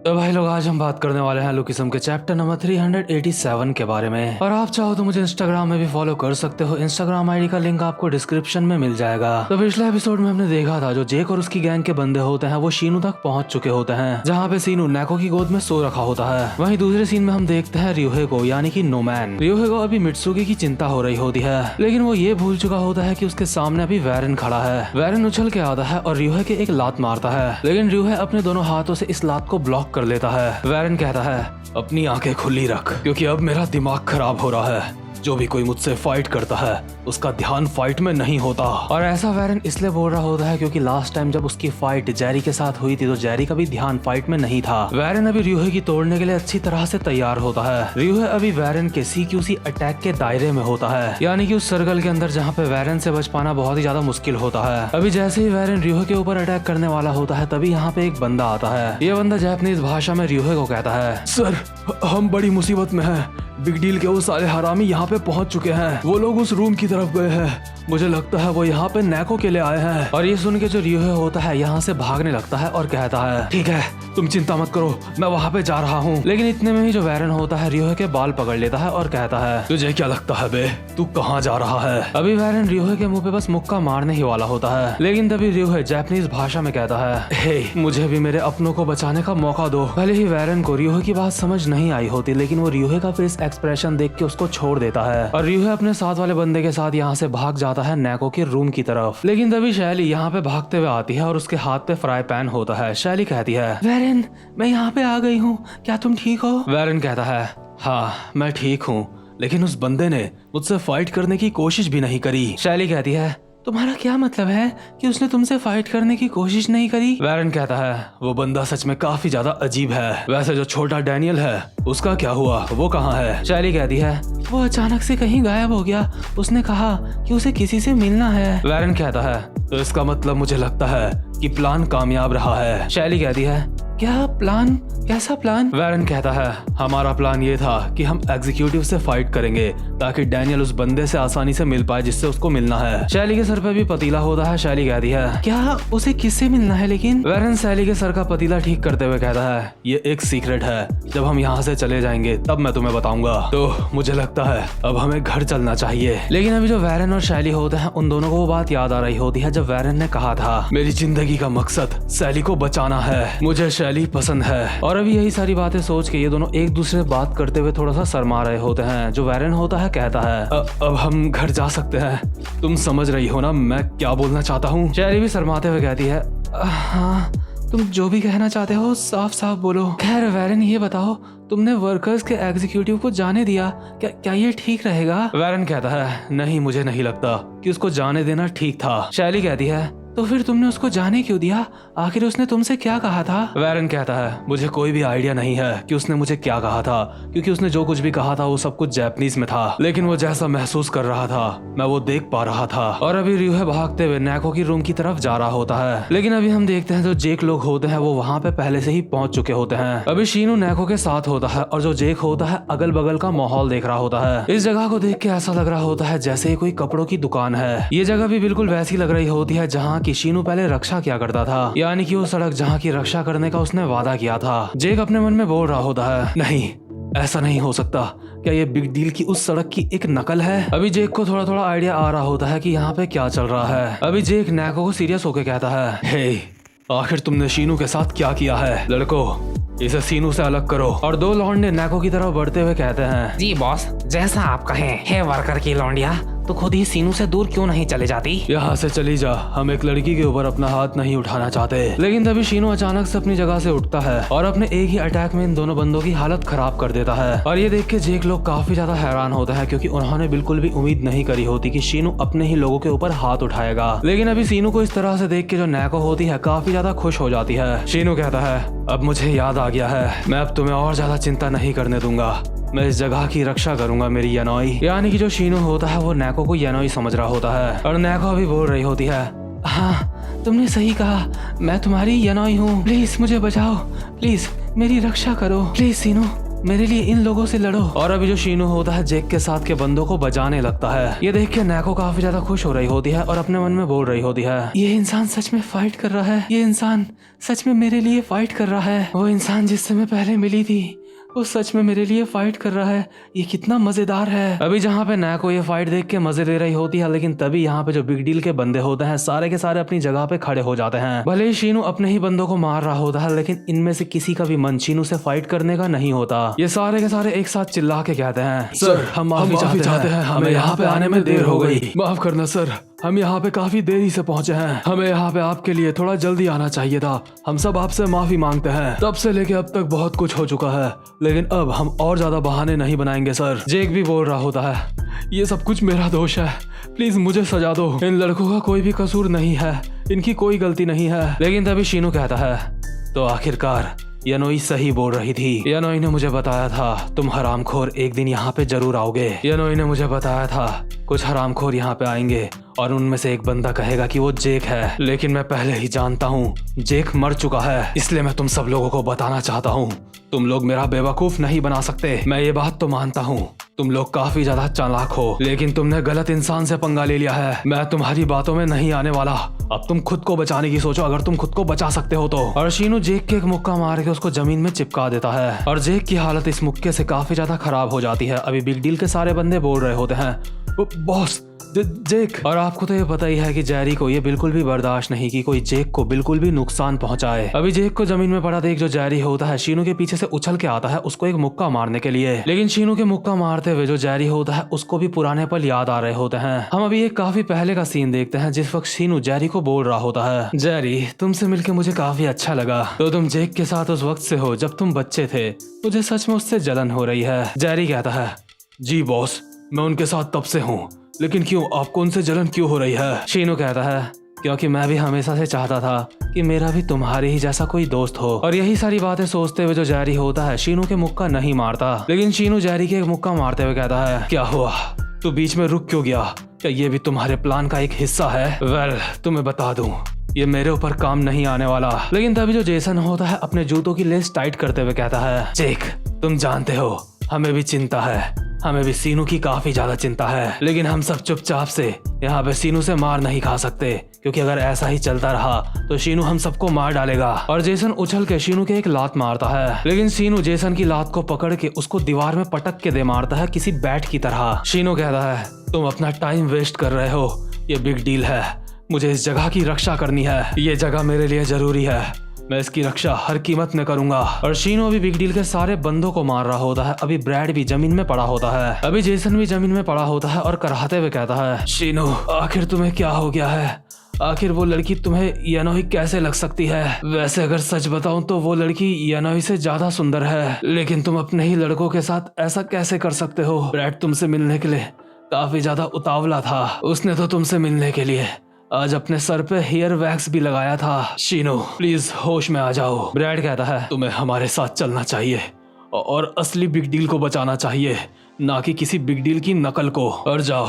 तो भाई लोग आज हम बात करने वाले हैं लुकिज्म के चैप्टर नंबर 387 के बारे में। और आप चाहो तो मुझे इंस्टाग्राम में भी फॉलो कर सकते हो। इंस्टाग्राम आईडी का लिंक आपको डिस्क्रिप्शन में मिल जाएगा। तो पिछले एपिसोड में हमने देखा था जो जेक और उसकी गैंग के बंदे होते हैं वो शीनू तक पहुंच चुके होते हैं, जहाँ पे शीनू नेको की गोद में सो रखा होता है। वहीं दूसरे सीन में हम देखते हैं रियोहे को, यानी कि नोमैन। रियोहे को अभी मित्सुकी की चिंता हो रही होती है, लेकिन वो ये भूल चुका होता है कि उसके सामने अभी वैरन खड़ा है। वैरन उछल के आता है और रियोहे के एक लात मारता है, लेकिन रियोहे अपने दोनों हाथों से इस लात को ब्लॉक कर लेता है। वैरन कहता है अपनी आंखें खुली रख, क्योंकि अब मेरा दिमाग खराब हो रहा है। जो भी कोई मुझसे फाइट करता है उसका ध्यान फाइट में नहीं होता। और ऐसा वैरन इसलिए बोल रहा होता है क्योंकि लास्ट टाइम जब उसकी फाइट जेरी के साथ हुई थी तो जेरी का भी ध्यान फाइट में नहीं था। वैरन अभी रियोहे की तोड़ने के लिए अच्छी तरह से तैयार होता है। रियोहे अभी वैरन के CQC अटैक के दायरे में होता है, यानी कि उस सर्कल के अंदर जहाँ पे वैरन से बच पाना बहुत ही ज्यादा मुश्किल होता है। अभी जैसे ही वैरन रियोहे के ऊपर अटैक करने वाला होता है तभी यहाँ पे एक बंदा आता है। ये बंदा जापानीज भाषा में रियोहे को कहता है, सर हम बड़ी मुसीबत में हैं। बिग डील के वो सारे हरामी यहाँ पे पहुंच चुके हैं। वो लोग उस रूम की तरफ गए हैं। मुझे लगता है वो यहाँ पे नेको के लिए आए हैं। और ये सुन के जो रियोहे होता है यहाँ से भागने लगता है और कहता है ठीक है तुम चिंता मत करो, मैं वहाँ पे जा रहा हूँ। लेकिन इतने में ही जो वैरन होता है रियोहे के बाल पकड़ लेता है और कहता है तुझे क्या लगता है बे, तू कहाँ जा रहा है? अभी वैरन रियोहे के मुंह पे बस मुक्का मारने ही वाला होता है, लेकिन तभी रियोहे जापानीज भाषा में कहता है हे मुझे भी मेरे अपनों को बचाने का मौका दो। भले ही वैरन को रियोहे की बात समझ नहीं आई होती, लेकिन वो रियोहे का फेस एक्सप्रेशन देख के उसको छोड़ देता है और रियोहे अपने साथ वाले बंदे के साथ यहाँ से भाग जाता है नेको के रूम की तरफ। लेकिन तभी शैली यहाँ पे भागते हुए आती है और उसके हाथ पे फ्राई पैन होता है। शैली कहती है वैरन मैं यहाँ पे आ गई हूँ, क्या तुम ठीक हो? वैरन कहता है हाँ मैं ठीक हूँ, लेकिन उस बंदे ने मुझसे फाइट करने की कोशिश भी नहीं करी। शैली कहती है तुम्हारा क्या मतलब है कि उसने तुमसे फाइट करने की कोशिश नहीं करी? वैरन कहता है वो बंदा सच में काफी ज्यादा अजीब है। वैसे जो छोटा डैनियल है उसका क्या हुआ, वो कहाँ है? शैली कहती है वो अचानक से कहीं गायब हो गया, उसने कहा कि उसे किसी से मिलना है। वैरन कहता है तो इसका मतलब मुझे लगता है कि प्लान कामयाब रहा है। शैली कहती है क्या प्लान, कैसा प्लान? वैरन कहता है हमारा प्लान ये था कि हम एग्जीक्यूटिव से फाइट करेंगे ताकि डैनियल उस बंदे से आसानी से मिल पाए जिससे उसको मिलना है। शैली के सर पे भी पतीला होता है। शैली कहती है क्या उसे किससे मिलना है? लेकिन वैरन शैली के सर का पतीला ठीक करते हुए कहता है ये एक सीक्रेट है, जब हम यहाँ से चले जाएंगे तब मैं तुम्हें बताऊंगा। तो मुझे लगता है अब हमें घर चलना चाहिए। लेकिन अभी जो वैरन और शैली होते हैं उन दोनों को वो बात याद आ रही होती है जब वैरन ने कहा था मेरी जिंदगी का मकसद शैली को बचाना है, मुझे शैली पसंद है। और अभी यही सारी बातें सोच के ये दोनों एक दूसरे से बात करते हुए थोड़ा सा शर्मा रहे होते हैं। जो वैरन होता है कहता है अब हम घर जा सकते हैं, तुम समझ रही हो ना मैं क्या बोलना चाहता हूँ? शैली भी शर्माते हुए कहती है हाँ तुम जो भी कहना चाहते हो साफ साफ बोलो। खैर वैरन ये बताओ तुमने वर्कर्स के एग्जीक्यूटिव को जाने दिया, क्या ये ठीक रहेगा? वैरन कहता है नहीं मुझे नहीं लगता कि उसको जाने देना ठीक था। शैली कहती है तो फिर तुमने उसको जाने क्यों दिया, आखिर उसने तुमसे क्या कहा था? वैरन कहता है मुझे कोई भी आइडिया नहीं है कि उसने मुझे क्या कहा था, क्योंकि उसने जो कुछ भी कहा था वो सब कुछ जापानीज में था, लेकिन वो जैसा महसूस कर रहा था मैं वो देख पा रहा था। और अभी रियोहे भागते हुए नेको की रूम की तरफ जा रहा होता है, लेकिन अभी हम देखते हैं जो जेक लोग होते हैं वो वहाँ पे पहले से ही पहुंच चुके होते हैं। अभी शीनू नेको के साथ होता है और जो जेक होता है अगल बगल का माहौल देख रहा होता है। इस जगह को देख के ऐसा लग रहा होता है जैसे कोई कपड़ों की दुकान है। ये जगह भी बिल्कुल वैसी लग रही होती है जहाँ कि शीनू पहले रक्षा किया करता था, यानी कि वो सड़क जहाँ की रक्षा करने का उसने वादा किया था। जेक अपने मन में बोल रहा होता है नहीं ऐसा नहीं हो सकता, क्या ये बिग डील की उस सड़क की एक नकल है? अभी जेक को थोड़ा थोड़ा आइडिया आ रहा होता है कि यहाँ पे क्या चल रहा है। अभी जेक नेको को सीरियस होकर कहता है हे आखिर तुमने शीनू के साथ क्या किया है? लड़को इसे शीनू से अलग करो। और दो लौंडे नेको की तरफ बढ़ते हुए कहते हैं जी बॉस जैसा आप कहें। हे वर्कर की लौंडिया तो खुद ही सीनू से दूर क्यों नहीं चले जाती? यहाँ से चली जा, हम एक लड़की के ऊपर अपना हाथ नहीं उठाना चाहते। लेकिन तभी शीनू अचानक से अपनी जगह से उठता है और अपने एक ही अटैक में इन दोनों बंदों की हालत खराब कर देता है। और ये देख के जेक लोग काफी ज्यादा हैरान होता है, क्योंकि उन्होंने बिल्कुल भी उम्मीद नहीं करी होती कि शीनू अपने ही लोगों के ऊपर हाथ उठाएगा। लेकिन अभी शीनू को इस तरह से देख के जो नेको होती है काफी ज्यादा खुश हो जाती है। शीनू कहता है अब मुझे याद आ गया है, मैं अब तुम्हें और ज्यादा चिंता नहीं करने दूंगा, मैं इस जगह की रक्षा करूंगा मेरी यानोई। यानी कि जो शीनू होता है वो नेको को यानोई समझ रहा होता है। और नेको भी बोल रही होती है हाँ तुमने सही कहा, मैं तुम्हारी यानोई हूँ, प्लीज मुझे बचाओ, प्लीज मेरी रक्षा करो, प्लीज शीनू मेरे लिए इन लोगों से लड़ो। और अभी जो शीनू होता है जेक के साथ के बंदों को बचाने लगता है। ये देख के नैको काफी ज्यादा खुश हो रही होती है और अपने मन में बोल रही होती है, ये इंसान सच में फाइट कर रहा है, ये इंसान सच में मेरे लिए फाइट कर रहा है। वो इंसान जिससे मैं पहले मिली थी वो सच में मेरे लिए फाइट कर रहा है। ये कितना मजेदार है। अभी जहाँ पे नैको ये फाइट देख के मजे ले रही होती है, लेकिन तभी यहाँ पे जो बिग डील के बंदे होते हैं सारे के सारे अपनी जगह पे खड़े हो जाते हैं। भले ही शीनू अपने ही बंदों को मार रहा होता है, लेकिन इनमें से किसी का भी मन शीनू से फाइट करने का नहीं होता। ये सारे के सारे एक साथ चिल्ला के कहते हैं, सर हम माफी चाहते हैं, हमें यहाँ पे आने में देर हो गई। माफ करना सर, हम यहाँ पे काफी देरी से पहुंचे हैं। हमें यहाँ पे आपके लिए थोड़ा जल्दी आना चाहिए था। हम सब आपसे माफी मांगते हैं। तब से लेके अब तक बहुत कुछ हो चुका है, लेकिन अब हम और ज्यादा बहाने नहीं बनाएंगे सर। जेक भी बोल रहा होता है, ये सब कुछ मेरा दोष है, प्लीज मुझे सजा दो। इन लड़कों का कोई भी कसूर नहीं है, इनकी कोई गलती नहीं है। लेकिन तभी शीनू कहता है, तो आखिरकार यानोई सही बोल रही थी। यानोई ने मुझे बताया था तुम हरामखोर एक दिन यहाँ पे जरूर आओगे। यानोई ने मुझे बताया था कुछ हरामखोर यहाँ पे आएंगे और उनमें से एक बंदा कहेगा कि वो जेक है, लेकिन मैं पहले ही जानता हूँ जेक मर चुका है। इसलिए मैं तुम सब लोगों को बताना चाहता हूँ, तुम लोग मेरा बेवकूफ नहीं बना सकते। मैं ये बात तो मानता हूँ तुम लोग काफी ज्यादा चालाक हो, लेकिन तुमने गलत इंसान से पंगा ले लिया है। मैं तुम्हारी बातों में नहीं आने वाला। अब तुम खुद को बचाने की सोचो, अगर तुम खुद को बचा सकते हो तो। और शीनू जेक के एक मुक्का मार के उसको जमीन में चिपका देता है और जेक की हालत इस मुक्के से काफी ज्यादा खराब हो जाती है। अभी बिग डील के सारे बंदे बोल रहे होते हैं, बॉस जेक। और आपको तो ये पता ही है कि जेरी को ये बिल्कुल भी बर्दाश्त नहीं कि कोई जेक को बिल्कुल भी नुकसान पहुंचाए। अभी जेक को जमीन में पड़ा देख जो जेरी होता है शीनू के पीछे से उछल के आता है उसको एक मुक्का मारने के लिए, लेकिन शीनू के मुक्का मारते हुए जो जेरी होता है उसको भी पुराने पल याद आ रहे होते हैं। हम अभी एक काफी पहले का सीन देखते हैं जिस वक्त शीनू जेरी को बोल रहा होता है, जेरी तुमसे मिलकर मुझे काफी अच्छा लगा। तो तुम जेक के साथ उस वक्त से हो जब तुम बच्चे थे, मुझे सच में उससे जलन हो रही है। जेरी कहता है, जी बॉस मैं उनके साथ तब से हूँ, लेकिन क्यों आपको उनसे जलन क्यों हो रही है? शीनू कहता है, क्योंकि मैं भी हमेशा से चाहता था कि मेरा भी तुम्हारे ही जैसा कोई दोस्त हो। और यही सारी बातें सोचते हुए जो जेरी होता है शीनू के मुक्का नहीं मारता, लेकिन शीनू जेरी के एक मुक्का मारते हुए कहता है, क्या हुआ, तू बीच में रुक क्यों गया? क्या ये भी तुम्हारे प्लान का एक हिस्सा है? वेल तुम्हें बता दूं ये मेरे ऊपर काम नहीं आने वाला। लेकिन तभी जो जेसन होता है अपने जूतों की लेस टाइट करते हुए कहता है, जेक तुम जानते हो हमें भी चिंता है, हमें भी सीनू की काफी ज्यादा चिंता है, लेकिन हम सब चुपचाप से यहाँ पे सीनू से मार नहीं खा सकते, क्योंकि अगर ऐसा ही चलता रहा तो शीनू हम सबको मार डालेगा। और जेसन उछल के शीनू के एक लात मारता है, लेकिन शीनू जेसन की लात को पकड़ के उसको दीवार में पटक के दे मारता है किसी बैट की तरह। शीनू कहता है, तुम अपना टाइम वेस्ट कर रहे हो, ये बिग डील है, मुझे इस जगह की रक्षा करनी है, ये जगह मेरे लिए जरूरी है, मैं इसकी रक्षा हर कीमत में करूंगा। और शीनू अभी बिग डील के सारे बंदों को मार रहा होता है। अभी ब्रैड भी जमीन में पड़ा होता है, अभी जेसन भी जमीन में पड़ा होता है और कराहते हुए कहता है, शीनू आखिर तुम्हें क्या हो गया है? आखिर वो लड़की तुम्हें यानोई कैसे लग सकती है? वैसे अगर सच बताऊं तो वो लड़की यानोई से ज्यादा सुंदर है, लेकिन तुम अपने ही लड़कों के साथ ऐसा कैसे कर सकते हो? ब्रैड तुमसे मिलने के लिए काफी ज्यादा उतावला था, उसने तो तुमसे मिलने के लिए आज अपने सर पे हेयर वैक्स भी लगाया था। शीनू प्लीज होश में आ जाओ। ब्रैड कहता है, तुम्हें हमारे साथ चलना चाहिए और असली बिग डील को बचाना चाहिए, ना कि किसी बिग डील की नकल को। और जाओ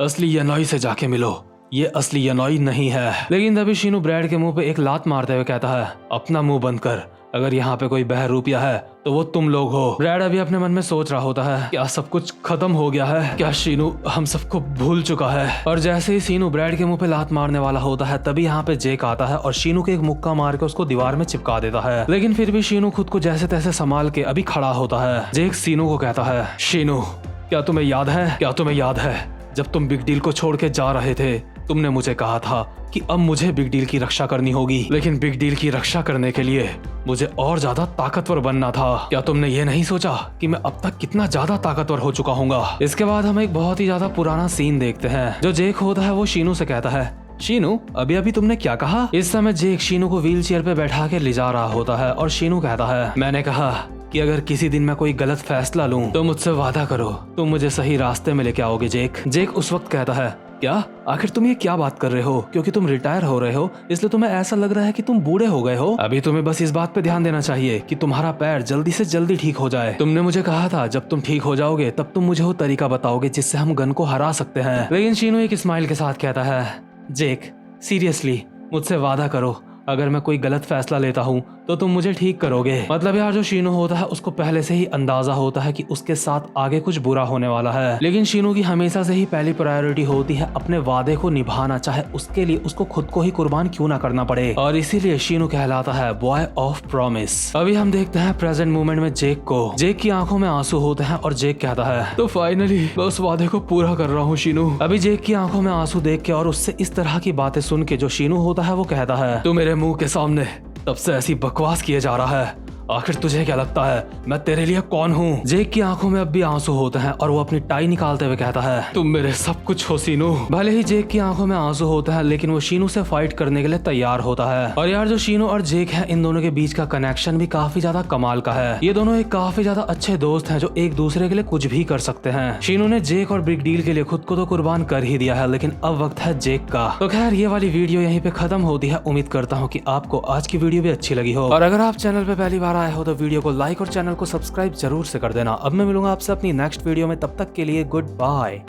असली यानोई से जाके मिलो, ये असली यानोई नहीं है। लेकिन तभी शीनू ब्रैड के मुंह पे एक लात मारते हुए कहता है, अपना मुंह बंद कर, अगर यहाँ पे कोई बहरूपिया है तो वो तुम लोग हो। ब्रैड अभी अपने मन में सोच रहा होता है, क्या सब कुछ खत्म हो गया है? क्या शीनू हम सबको भूल चुका है? और जैसे ही शीनू ब्रैड के मुंह पे लात मारने वाला होता है तभी यहाँ पे जेक आता है और शीनू के एक मुक्का मार के उसको दीवार में चिपका देता है। लेकिन फिर भी शीनू खुद को जैसे तैसे संभाल के अभी खड़ा होता है। जेक शीनू को कहता है, शीनू क्या तुम्हें याद है जब तुम बिग डील को छोड़ के जा रहे थे, तुमने मुझे कहा था कि अब मुझे बिग डील की रक्षा करनी होगी, लेकिन बिग डील की रक्षा करने के लिए मुझे और ज्यादा ताकतवर बनना था। क्या तुमने ये नहीं सोचा कि मैं अब तक कितना ज्यादा ताकतवर हो चुका हूँगा? इसके बाद हम एक बहुत ही ज्यादा पुराना सीन देखते हैं। जो जेक होता है वो शीनू से कहता है, शीनू अभी अभी तुमने क्या कहा? इस समय जेक शीनू को व्हील चेयर पे बैठा के ले जा रहा होता है और शीनू कहता है, मैंने कहा कि अगर किसी दिन मैं कोई गलत फैसला लूं तो मुझसे वादा करो तुम मुझे सही रास्ते में लेके आओगे जेक। जेक उस वक्त कहता है, क्या आखिर तुम ये क्या बात कर रहे हो? क्योंकि तुम रिटायर हो रहे हो इसलिए तुम्हें ऐसा लग रहा है कि तुम बूढ़े हो गए हो? अभी तुम्हें बस इस बात पे ध्यान देना चाहिए कि तुम्हारा पैर जल्दी से जल्दी ठीक हो जाए। तुमने मुझे कहा था जब तुम ठीक हो जाओगे तब तुम मुझे वो तरीका बताओगे जिससे हम गन को हरा सकते हैं। लेकिन शीनू एक स्माइल के साथ कहता है, जेक सीरियसली मुझसे वादा करो, अगर मैं कोई गलत फैसला लेता हूँ तो तुम मुझे ठीक करोगे। मतलब यार जो शीनू होता है उसको पहले से ही अंदाजा होता है कि उसके साथ आगे कुछ बुरा होने वाला है, लेकिन शीनू की हमेशा से ही पहली प्रायोरिटी होती है अपने वादे को निभाना, चाहे उसके लिए उसको खुद को ही कुर्बान क्यों ना करना पड़े, और इसीलिए शीनू कहलाता है बॉय ऑफ प्रॉमिस। अभी हम देखते हैं प्रेजेंट मोमेंट में जेक को। जेक की आंखों में आंसू होते हैं और जेक कहता है तो फाइनली मैं उस वादे को पूरा कर रहा हूँ शीनू। अभी जेक की आंखों में आंसू देख के और उससे इस तरह की बातें सुन के जो शीनू होता है वो कहता है तू मेरे मुंह के सामने तब से ऐसी बकवास किए जा रहा है, आखिर तुझे क्या लगता है मैं तेरे लिए कौन हूँ। जेक की आंखों में अब भी आंसू होते हैं और वो अपनी टाई निकालते हुए कहता है तुम मेरे सब कुछ हो शीनू। भले ही जेक की आंखों में आंसू होते हैं लेकिन वो शीनू से फाइट करने के लिए तैयार होता है। और यार जो शीनू और जेक है इन दोनों के बीच का कनेक्शन भी काफी ज्यादा कमाल का है। ये दोनों एक काफी ज्यादा अच्छे दोस्त हैं जो एक दूसरे के लिए कुछ भी कर सकते हैं। शीनू ने जेक और बिग डील के लिए खुद को तो कुर्बान कर ही दिया है, लेकिन अब वक्त है जेक का। तो खैर ये वाली वीडियो यहीं पे खत्म होती है। उम्मीद करता हूँ कि आपको आज की वीडियो भी अच्छी लगी हो, और अगर आप चैनल पे पहली बार आए हो तो वीडियो को लाइक और चैनल को सब्सक्राइब जरूर से कर देना। अब मैं मिलूंगा आपसे अपनी नेक्स्ट वीडियो में, तब तक के लिए गुड बाय।